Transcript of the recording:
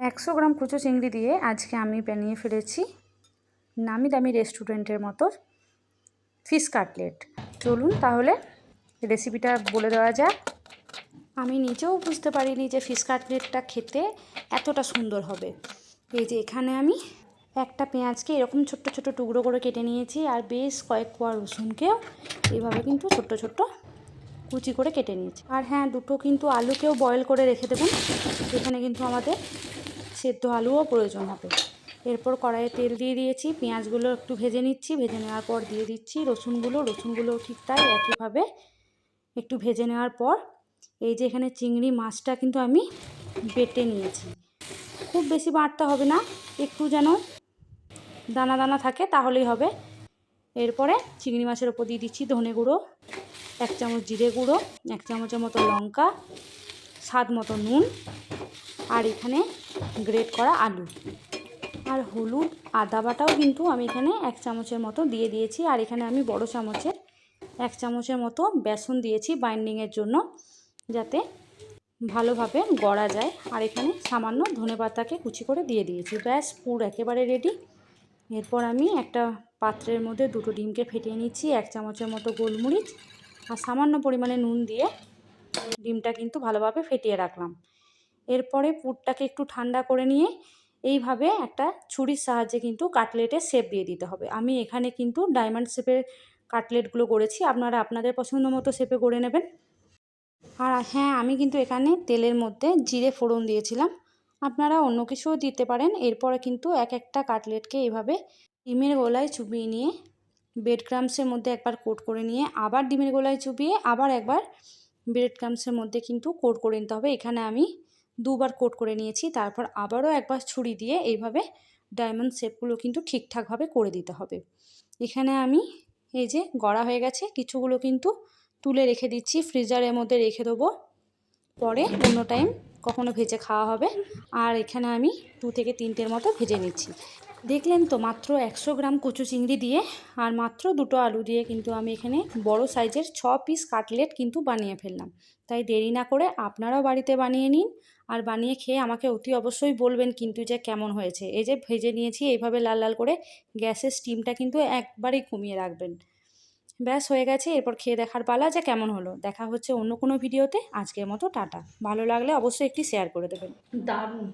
100 গ্রাম কুচো চিংড়ি দিয়ে আজকে আমি বানিয়ে ফেলেছি নামি দামি রেস্টুরেন্টের মতো ফিশ কাটলেট। চলুন তাহলে রেসিপিটা বলে দেওয়া যাক। আমি নিজেও বুঝতে পারিনি যে ফিশ কাটলেটটা খেতে এতটা সুন্দর হবে। এই যে এখানে আমি একটা পেঁয়াজকে এরকম ছোট্ট ছোট্ট টুকরো করে কেটে নিয়েছি, আর বেশ কয়েক কোয়া রসুনকেও এইভাবে কিন্তু ছোট্ট ছোট্ট কুচি করে কেটে নিয়েছি। আর হ্যাঁ, দুটো কিন্তু আলুকেও বয়েল করে রেখে দেবেন, এখানে কিন্তু আমাদের সেদ্ধ আলুও প্রয়োজন হবে। এরপর কড়াইয়ে তেল দিয়ে দিয়েছি, পেঁয়াজগুলো একটু ভেজে নিচ্ছি, ভেজে নেওয়ার পর দিয়ে দিচ্ছি রসুনগুলো ঠিক তাই একইভাবে একটু ভেজে নেওয়ার পর এই যে এখানে চিংড়ি মাছটা কিন্তু আমি বেটে নিয়েছি। খুব বেশি বাটতে হবে না, একটু যেন দানা দানা থাকে তাহলেই হবে। এরপরে চিংড়ি মাছের ওপর দিয়ে দিচ্ছি ধনে গুঁড়ো, 1 চামচ জিরে গুঁড়ো, 1 চামচের মতো লঙ্কা, স্বাদ মতো নুন, আর এখানে গ্রেট করা আলু আর হলুদ আদা বাটাও কিন্তু আমি এখানে 1 চামচের মতো দিয়ে দিয়েছি। আর এখানে আমি বড় চামচের 1 চামচের মতো বেসন দিয়েছি বাইন্ডিংয়ের জন্য, যাতে ভালোভাবে গড়া যায়। আর এখানে সামান্য ধনেপাতাকে কুচি করে দিয়ে দিয়েছি। ব্যাস, পুর একেবারে রেডি। এরপর আমি একটা পাত্রের মধ্যে 2টো ডিমকে ফেটিয়ে নিচ্ছি, 1 চামচের মতো গোলমরিচ আর সামান্য পরিমাণে নুন দিয়ে ডিমটা কিন্তু ভালোভাবে ফেটিয়ে রাখলাম। এরপরে পুরটাকে একটু ঠান্ডা করে নিয়ে এইভাবে একটা ছুরির সাহায্যে কিন্তু কাটলেটের শেপ দিয়ে দিতে হবে। আমি এখানে কিন্তু ডায়মন্ড শেপের কাটলেটগুলো করেছি, আপনারা আপনাদের পছন্দ মতো শেপে করে নেবেন। আর হ্যাঁ, আমি কিন্তু এখানে তেলের মধ্যে জিরে ফোড়ন দিয়েছিলাম, আপনারা অন্য কিছুও দিতে পারেন। এরপরে কিন্তু একটা কাটলেটকে এইভাবে ডিমের গোলায় চুবিয়ে নিয়ে ব্রেড ক্রাম্বসের মধ্যে একবার কোট করে নিয়ে আবার ডিমের গোলায় চুবিয়ে আবার একবার ব্রেড ক্রাম্বসের মধ্যে কিন্তু কোট করে নিতে হবে। এখানে আমি 2বার কোট করে নিয়েছি, তারপর আবারও একবার ছুরি দিয়ে এইভাবে ডায়মন্ড শেপগুলো কিন্তু ঠিকঠাকভাবে করে দিতে হবে। এখানে আমি এই যে গড়া হয়ে গেছে, কিছুগুলো কিন্তু তুলে রেখে দিচ্ছি, ফ্রিজারের মধ্যে রেখে দেবো, পরে অন্য টাইম কখনো ভেজে খাওয়া হবে। আর এখানে আমি 2 থেকে 3টের মতো ভেজে নিচ্ছি। দেখলেন তো, মাত্র 100 গ্রাম কচু চিংড়ি দিয়ে আর মাত্র 2টো আলু দিয়ে কিন্তু আমি এখানে বড় সাইজের 6 পিস কাটলেট কিন্তু বানিয়ে ফেললাম। তাই দেরি না করে আপনারাও বাড়িতে বানিয়ে নিন, আর বানিয়ে খেয়ে আমাকে অতি অবশ্যই বলবেন কিন্তু যে কেমন হয়েছে। এই যে ভেজে নিয়েছি এইভাবে লাল লাল করে, গ্যাসের স্টিমটা কিন্তু একবারেই কমিয়ে রাখবেন। ব্যাস, হয়ে গেছে। এরপর খেয়ে দেখার পালা যে কেমন হলো। দেখা হচ্ছে অন্য কোনো ভিডিওতে। আজকের মতো টাটা। ভালো লাগলে অবশ্যই একটি শেয়ার করে দেবেন। দারুণ।